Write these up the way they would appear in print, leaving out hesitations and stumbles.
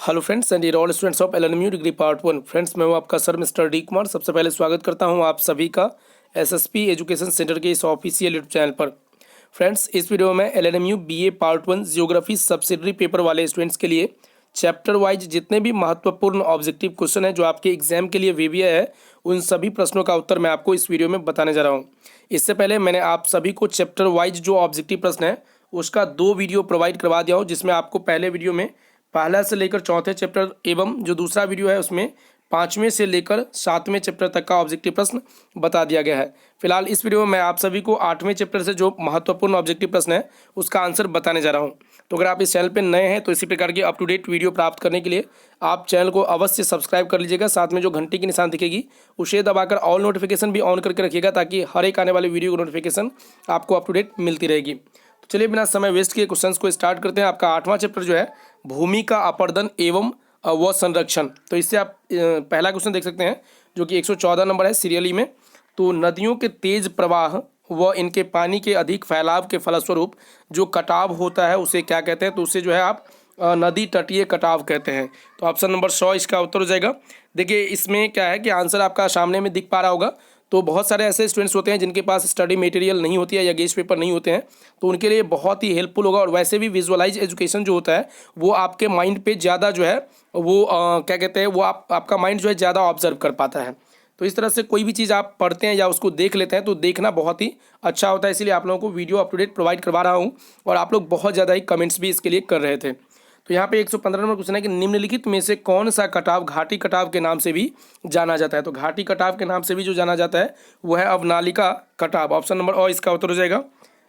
Hello friends and dear all students of LNMU degree part 1। Friends मैं हूं आपका sir mister D Kumar. सबसे पहले स्वागत करता हूं आप सभी का एसएसपी एजुकेशन सेंटर के इस ऑफिशियल यूट्यूब चैनल पर। फ्रेंड्स इस वीडियो में LNMU BA part 1 geography subsidiary paper वाले स्टूडेंट्स के लिए चैप्टर वाइज जितने भी महत्वपूर्ण ऑब्जेक्टिव क्वेश्चन है जो आपके एग्जाम के लिए वीवीए है, उन सभी प्रश्नों का उत्तर मैं आपको इस वीडियो में बताने जा रहा हूँ। इससे पहले मैंने आप सभी को चैप्टर वाइज जो ऑब्जेक्टिव प्रश्न है उसका 2 वीडियो प्रोवाइड करवा दिया हूँ, जिसमें आपको पहले वीडियो में पहला से लेकर चौथे चैप्टर एवं जो दूसरा वीडियो है उसमें 5वें से लेकर 7वें चैप्टर तक का ऑब्जेक्टिव प्रश्न बता दिया गया है। फिलहाल इस वीडियो में मैं आप सभी को 8वें चैप्टर से जो महत्वपूर्ण ऑब्जेक्टिव प्रश्न है उसका आंसर बताने जा रहा हूं। तो अगर आप इस चैनल पर नए हैं तो इसी प्रकार की अप टू डेट वीडियो प्राप्त करने के लिए आप चैनल को अवश्य सब्सक्राइब कर लीजिएगा। साथ में जो घंटी की निशान दिखेगी उसे दबाकर ऑल नोटिफिकेशन भी ऑन करके रखिएगा, ताकि हर एक आने वाले वीडियो की नोटिफिकेशन आपको अप टू डेट मिलती रहेगी। तो चलिए बिना समय वेस्ट किए क्वेश्चंस को स्टार्ट करते हैं। आपका 8वां चैप्टर जो है भूमि का अपर्दन एवं व संरक्षण। तो इससे आप पहला क्वेश्चन देख सकते हैं जो कि 114 नंबर है सीरियली में। तो नदियों के तेज प्रवाह व इनके पानी के अधिक फैलाव के फलस्वरूप जो कटाव होता है उसे क्या कहते हैं? तो उसे जो है आप नदी तटीय कटाव कहते हैं। तो ऑप्शन नंबर 100 इसका उत्तर हो जाएगा। देखिए इसमें क्या है कि आंसर आपका सामने में दिख पा रहा होगा। तो बहुत सारे ऐसे स्टूडेंट्स होते हैं जिनके पास स्टडी मटेरियल नहीं होती है या गेस्ट पेपर नहीं होते हैं, तो उनके लिए बहुत ही हेल्पफुल होगा। और वैसे भी विजुअलाइज एजुकेशन जो होता है वो आपके माइंड पे ज़्यादा जो है वो क्या कहते हैं, वो आपका माइंड जो है ज़्यादा ऑब्जर्व कर पाता है। तो इस तरह से कोई भी चीज़ आप पढ़ते हैं या उसको देख लेते हैं तो देखना बहुत ही अच्छा होता है। इसलिए आप लोगों को video up to date provide करवा रहा हूँ और आप लोग बहुत ज़्यादा ही कमेंट्स भी इसके लिए कर रहे थे। तो यहाँ पे 115 नंबर क्वेश्चन है कि निम्नलिखित में से कौन सा कटाव घाटी कटाव के नाम से भी जाना जाता है? तो घाटी कटाव के नाम से भी जो जाना जाता है वो है अवनालिका कटाव। ऑप्शन नंबर और इसका उत्तर हो जाएगा।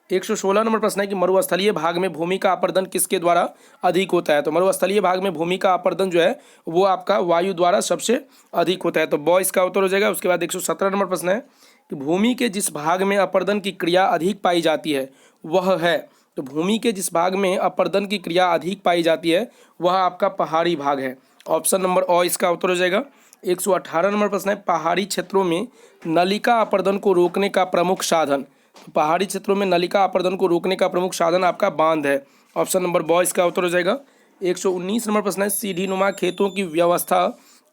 116 नंबर प्रश्न है कि मरुस्थलीय भाग में भूमि का अपर्दन किसके द्वारा अधिक होता है? तो मरुस्थलीय भाग में भूमि का अपर्दन जो है वो आपका वायु द्वारा सबसे अधिक होता है। तो बॉय इसका उत्तर हो जाएगा। उसके बाद 117 नंबर प्रश्न है कि भूमि के जिस भाग में अपर्दन की क्रिया अधिक पाई जाती है वह है। तो भूमि के जिस भाग में अपर्दन की क्रिया अधिक पाई जाती है वह आपका पहाड़ी भाग है। ऑप्शन नंबर और इसका उत्तर हो जाएगा। 118 नंबर प्रश्न है पहाड़ी क्षेत्रों में नलिका अपर्दन को रोकने का प्रमुख साधन। तो पहाड़ी क्षेत्रों में नलिका अपर्दन को रोकने का प्रमुख साधन आपका बांध है। ऑप्शन नंबर बॉय इसका उत्तर हो जाएगा। 119 नंबर प्रश्न है सीढ़ी नुमा खेतों की व्यवस्था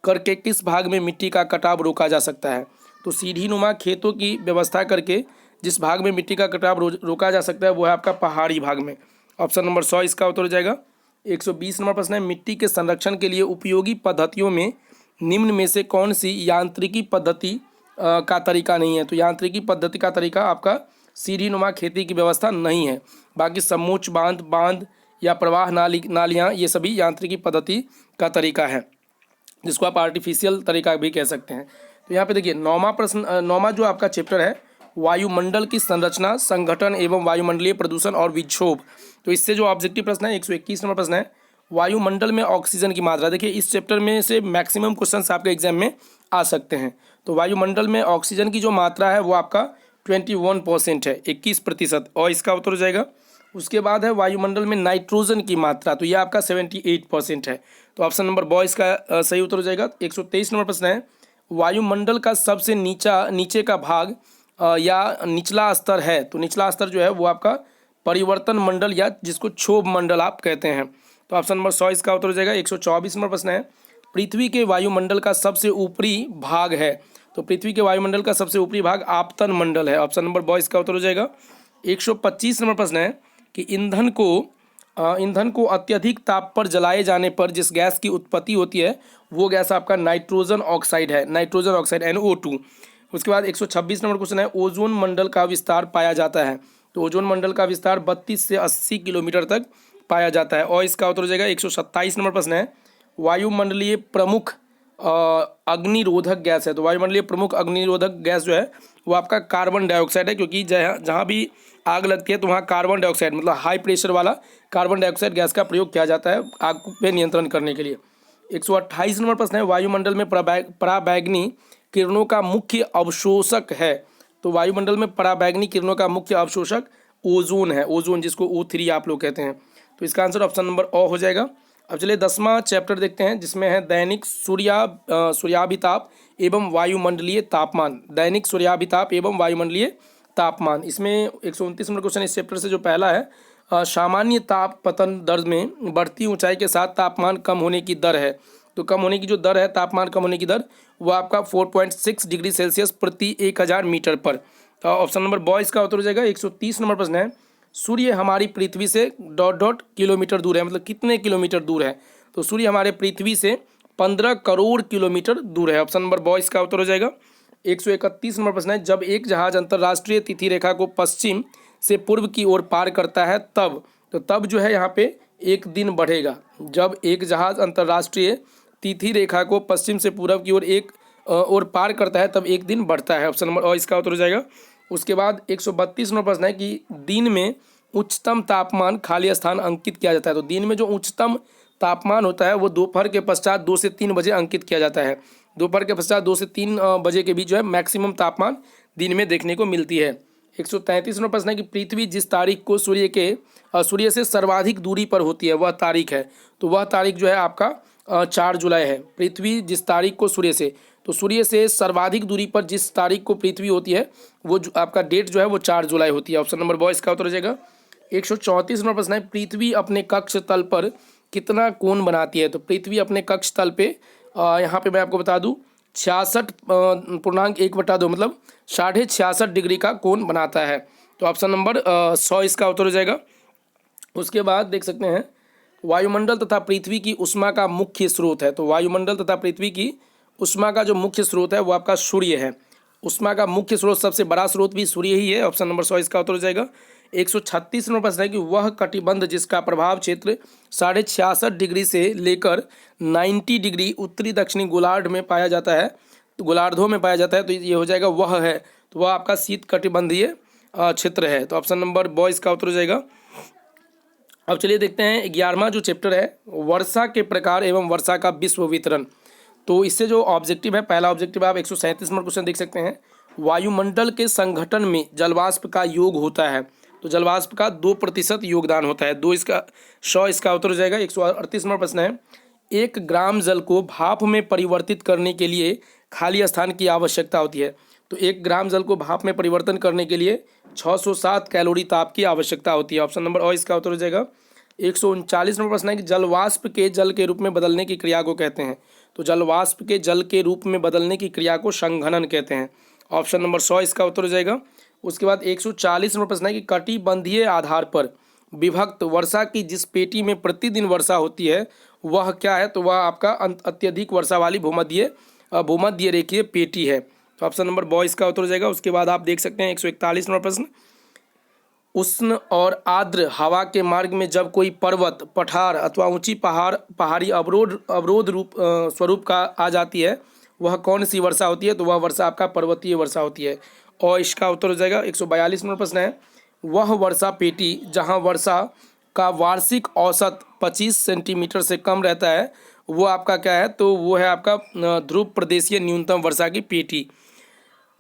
करके किस भाग में मिट्टी का कटाव रोका जा सकता है? तो सीढ़ी नुमा खेतों की व्यवस्था करके जिस भाग में मिट्टी का कटाव रोका जा सकता है वो है आपका पहाड़ी भाग में। ऑप्शन नंबर 100 इसका उत्तर हो जाएगा। 120 नंबर प्रश्न है मिट्टी के संरक्षण के लिए उपयोगी पद्धतियों में निम्न में से कौन सी यांत्रिकी पद्धति का तरीका नहीं है? तो यांत्रिकी पद्धति का तरीका आपका सीढ़ी नुमा खेती की व्यवस्था नहीं है। बाकी समोच्च बांध या प्रवाह नालियाँ ये सभी यांत्रिकी पद्धति का तरीका है, जिसको आप आर्टिफिशियल तरीका भी कह सकते हैं। तो यहाँ पे देखिए 9वां जो आपका चैप्टर है वायुमंडल की संरचना संगठन एवं वायुमंडलीय प्रदूषण और विक्षोभ। तो इससे जो ऑब्जेक्टिव प्रश्न है 121 नंबर प्रश्न है वायुमंडल में ऑक्सीजन की मात्रा। देखिए इस चैप्टर में से मैक्सिमम क्वेश्चंस आपके एग्जाम में आ सकते हैं। तो वायुमंडल में ऑक्सीजन की जो मात्रा है वो आपका 21% है, 21%, और इसका उत्तर हो जाएगा। उसके बाद है वायुमंडल में नाइट्रोजन की मात्रा, तो ये आपका 78% है। तो ऑप्शन नंबर बॉय इसका सही उत्तर हो जाएगा। 123 नंबर प्रश्न है वायुमंडल का सबसे नीचे का भाग या निचला स्तर है। तो निचला स्तर जो है वो आपका परिवर्तन मंडल या जिसको क्षोभ मंडल आप कहते हैं। तो ऑप्शन नंबर 100 इसका उत्तर हो जाएगा। 124 नंबर प्रश्न है पृथ्वी के वायुमंडल का सबसे ऊपरी भाग है। तो पृथ्वी के वायुमंडल का सबसे ऊपरी भाग आपतन मंडल है। ऑप्शन नंबर बॉय इसका उत्तर हो जाएगा। 125 नंबर प्रश्न है कि ईंधन को अत्यधिक ताप पर जलाए जाने पर जिस गैस की उत्पत्ति होती है वो गैस आपका नाइट्रोजन ऑक्साइड है, नाइट्रोजन ऑक्साइड NO2। उसके बाद 126 नंबर क्वेश्चन है ओजोन मंडल का विस्तार पाया जाता है। तो ओजोन मंडल का विस्तार 32 से 80 किलोमीटर तक पाया जाता है, और इसका उत्तर हो जाएगा। 127 नंबर प्रश्न है वायुमंडलीय प्रमुख अग्निरोधक गैस है। तो वायुमंडलीय प्रमुख अग्निरोधक गैस जो है वो आपका कार्बन डाइऑक्साइड है, क्योंकि जहाँ भी आग लगती है तो वहाँ कार्बन डाइऑक्साइड मतलब हाई प्रेशर वाला कार्बन डाइऑक्साइड गैस का प्रयोग किया जाता है आग पे नियंत्रण करने के लिए। 128 नंबर प्रश्न है वायुमंडल में पराबैंगनी किरणों का मुख्य अवशोषक है। तो वायुमंडल में पराबैंगनी किरणों का मुख्य अवशोषक ओजोन है, ओजोन जिसको O3 आप लोग कहते हैं। तो इसका आंसर ऑप्शन नंबर ओ हो जाएगा। अब चलिए 10वां चैप्टर देखते हैं जिसमें है दैनिक सूर्याभिताप एवं वायुमंडलीय तापमान। दैनिक सूर्याभिताप एवं वायुमंडलीय तापमान, इसमें 129 नंबर क्वेश्चन इस चैप्टर से जो पहला है सामान्य ताप पतन दर में बढ़ती ऊंचाई के साथ तापमान कम होने की दर है। तो कम होने की जो दर है, तापमान कम होने की दर, वो आपका 4.6 डिग्री सेल्सियस प्रति 1000 मीटर पर। तो ऑप्शन नंबर बॉय इसका उत्तर हो जाएगा। 130 नंबर प्रश्न है, सूर्य हमारी पृथ्वी से डॉट डॉट किलोमीटर दूर है, मतलब कितने किलोमीटर दूर है। तो सूर्य हमारे पृथ्वी से 15 करोड़ किलोमीटर दूर है। ऑप्शन नंबर बॉय इसका उत्तर हो जाएगा। 131 नंबर प्रश्न है, जब एक जहाज अंतर्राष्ट्रीय तिथि रेखा को पश्चिम से पूर्व की ओर पार करता है तब, तो तब जो है यहाँ पे एक दिन बढ़ेगा। जब एक जहाज अंतर्राष्ट्रीय तिथि रेखा को पश्चिम से पूर्व की ओर और पार करता है तब एक दिन बढ़ता है। ऑप्शन नंबर इसका उत्तर हो जाएगा। उसके बाद 132 नंबर प्रश्न है कि दिन में उच्चतम तापमान खाली स्थान अंकित किया जाता है। तो दिन में जो उच्चतम तापमान होता है वो दोपहर के पश्चात 2 से 3 बजे अंकित किया जाता है। दोपहर के पश्चात 2 से 3 बजे के बीच जो है मैक्सिमम तापमान दिन में देखने को मिलती है। 133 नंबर प्रश्न है कि पृथ्वी जिस तारीख को सूर्य से सर्वाधिक दूरी पर होती है वह तारीख है। तो वह तारीख जो है आपका 4 जुलाई है। पृथ्वी जिस तारीख को सूर्य से सर्वाधिक दूरी पर जिस तारीख को पृथ्वी होती है वो आपका डेट जो है वो 4 जुलाई होती है। ऑप्शन नंबर बॉय इसका उत्तर हो जाएगा। 134 नंबर प्रश्न है, पृथ्वी अपने कक्ष तल पर कितना कोण बनाती है। तो पृथ्वी अपने कक्ष तल पे यहाँ पे मैं आपको बता दूँ 66.1/2 मतलब 66.5 डिग्री का कोण बनाता है। तो ऑप्शन नंबर 100 इसका उत्तर हो जाएगा। उसके बाद देख सकते हैं, वायुमंडल तथा पृथ्वी की उष्मा का मुख्य स्रोत है। तो वायुमंडल तथा पृथ्वी की उष्मा का जो मुख्य स्रोत है वो आपका सूर्य है। उष्मा का मुख्य स्रोत, सबसे बड़ा स्रोत भी सूर्य ही है। ऑप्शन नंबर 100 इसका उत्तर हो जाएगा। 136 नंबर प्रश्न है कि वह कटिबंध जिसका प्रभाव क्षेत्र 66.5 डिग्री से लेकर 90 डिग्री उत्तरी दक्षिणी गोलार्ध में पाया जाता है, तो गोलार्धों में पाया जाता है, तो ये हो जाएगा वह है। तो वह आपका शीत कटिबंधीय क्षेत्र है। तो ऑप्शन नंबर बॉय इसका उत्तर हो जाएगा। अब चलिए देखते हैं 11वां जो चैप्टर है, वर्षा के प्रकार एवं वर्षा का विश्व वितरण। तो इससे जो ऑब्जेक्टिव है, पहला ऑब्जेक्टिव आप 137 नंबर क्वेश्चन देख सकते हैं, वायुमंडल के संगठन में जलवाष्प का योग होता है। तो जलवाष्प का 2% योगदान होता है। 100 इसका उत्तर हो जाएगा। 138 नंबर प्रश्न है, 1 ग्राम जल को भाप में परिवर्तित करने के लिए खाली स्थान की आवश्यकता होती है। तो 1 ग्राम जल को भाप में परिवर्तन करने के लिए 607 कैलोरी ताप की आवश्यकता होती है। ऑप्शन नंबर इसका उत्तर हो जाएगा। 139 नंबर प्रश्न है कि जलवाष्प के जल के रूप में बदलने की क्रिया को कहते हैं। तो जलवाष्प के जल के रूप में बदलने की क्रिया को संघनन कहते हैं। ऑप्शन नंबर 100 इसका उत्तर हो जाएगा। उसके बाद 140 नंबर प्रश्न है कि कटिबंधीय आधार पर विभक्त वर्षा की जिस पेटी में प्रतिदिन वर्षा होती है वह क्या है। तो वह आपका अत्यधिक वर्षा वाली भूमध्य रेखीय पेटी है। तो ऑप्शन नंबर बॉय इसका उत्तर हो जाएगा। उसके बाद आप देख सकते हैं 141 नंबर प्रश्न, उष्ण और आर्द्र हवा के मार्ग में जब कोई पर्वत, पठार अथवा ऊंची पहाड़ी अवरोध स्वरूप का आ जाती है वह कौन सी वर्षा होती है। तो वह वर्षा आपका पर्वतीय वर्षा होती है। और इसका उत्तर हो जाएगा। 142 नंबर प्रश्न है, वह वर्षा पेटी जहां वर्षा का वार्षिक औसत 25 सेंटीमीटर से कम रहता है वो आपका क्या है। तो वो है आपका ध्रुव प्रदेशीय न्यूनतम वर्षा की पेटी।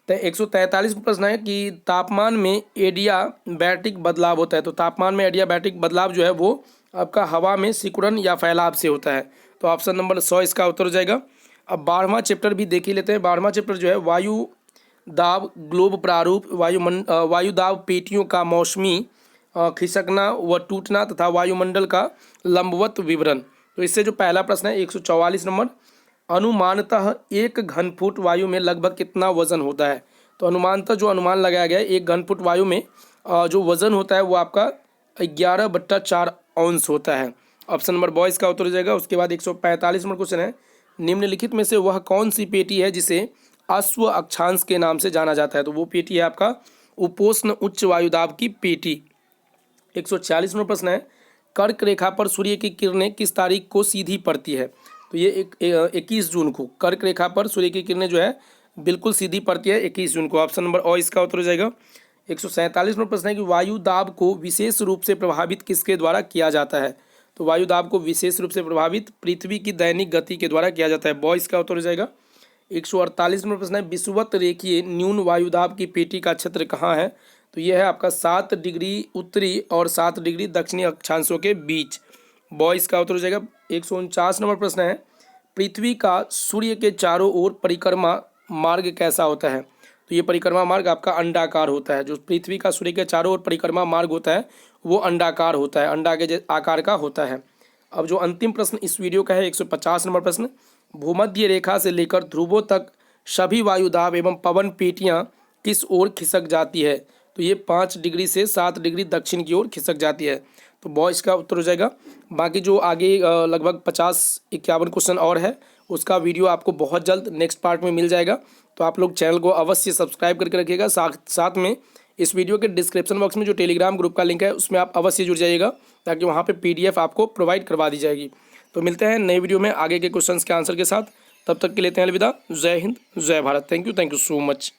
तो 143 प्रश्न है कि तापमान में एडियाबैटिक बदलाव होता है। तो तापमान में एडियाबैटिक बदलाव जो है वो आपका हवा में सिकुड़न या फैलाव से होता है। तो ऑप्शन नंबर 100 इसका उत्तर हो जाएगा। अब 12वां चैप्टर भी देख ही लेते हैं। 12वां चैप्टर जो है वायु दाब ग्लोब प्रारूप, वायु दाब पेटियों का मौसमी खिसकना व टूटना तथा वायुमंडल का लंबवत विवरण। तो इससे जो पहला प्रश्न है 144 नंबर, अनुमानतः 1 घनफुट वायु में लगभग कितना वजन होता है। तो अनुमानतः जो अनुमान लगाया गया है 1 घनफुट वायु में जो वजन होता है वो आपका 11/4 औंस होता है। ऑप्शन नंबर बॉय इसका उत्तर हो जाएगा। उसके बाद 145 नंबर क्वेश्चन है, निम्नलिखित में से वह कौन सी पेटी है जिसे अश्व अक्षांश के नाम से जाना जाता है। तो वो पेटी है आपका उपोष्ण उच्च वायुदाब की पेटी। 146 नंबर प्रश्न है, कर्क रेखा पर सूर्य की किरणें किस तारीख को सीधी पड़ती है। तो ये 21 जून को कर्क रेखा पर सूर्य की किरणें जो है बिल्कुल सीधी पड़ती है 21 जून को। ऑप्शन नंबर इसका उत्तर हो जाएगा। 147 नंबर प्रश्न है कि वायु दाब को विशेष रूप से प्रभावित किसके द्वारा किया जाता है। तो वायु दाब को विशेष रूप से प्रभावित पृथ्वी की दैनिक गति के द्वारा किया जाता है। बॉय इसका उत्तर हो जाएगा। 148 नंबर प्रश्न है, विषुवत रेखीय न्यून वायुदाब की पेटी का क्षेत्र कहाँ है। तो यह है आपका 7 डिग्री उत्तरी और 7 डिग्री दक्षिणी अक्षांशों के बीच। बॉय इसका उत्तर हो जाएगा। 149 नंबर प्रश्न है, पृथ्वी का सूर्य के चारों ओर परिक्रमा मार्ग कैसा होता है। तो ये परिक्रमा मार्ग आपका अंडाकार होता है। जो पृथ्वी का सूर्य के चारों ओर परिक्रमा मार्ग होता है वो अंडाकार होता है, अंडा के आकार का होता है। अब जो अंतिम प्रश्न इस वीडियो का है 150 नंबर प्रश्न, भूमध्य रेखा से लेकर ध्रुवों तक सभी वायुदाब एवं पवन पेटियां किस ओर खिसक जाती है? तो ये 5 डिग्री से 7 डिग्री दक्षिण की ओर खिसक जाती है। तो बॉयज़ का उत्तर हो जाएगा। बाकी जो आगे लगभग 50-51 क्वेश्चन और है, उसका वीडियो आपको बहुत जल्द नेक्स्ट पार्ट में मिल जाएगा। तो आप लोग चैनल को अवश्य सब्सक्राइब करके रखिएगा। साथ में इस वीडियो के डिस्क्रिप्शन बॉक्स में जो टेलीग्राम ग्रुप का लिंक है उसमें आप अवश्य जुड़ जाइएगा, ताकि वहाँ पे PDF आपको प्रोवाइड करवा दी जाएगी। तो मिलते हैं नए वीडियो में आगे के क्वेश्चंस के आंसर के साथ। तब तक के लेते हैं अलविदा। जय हिंद, जय Bharat. Thank you so much.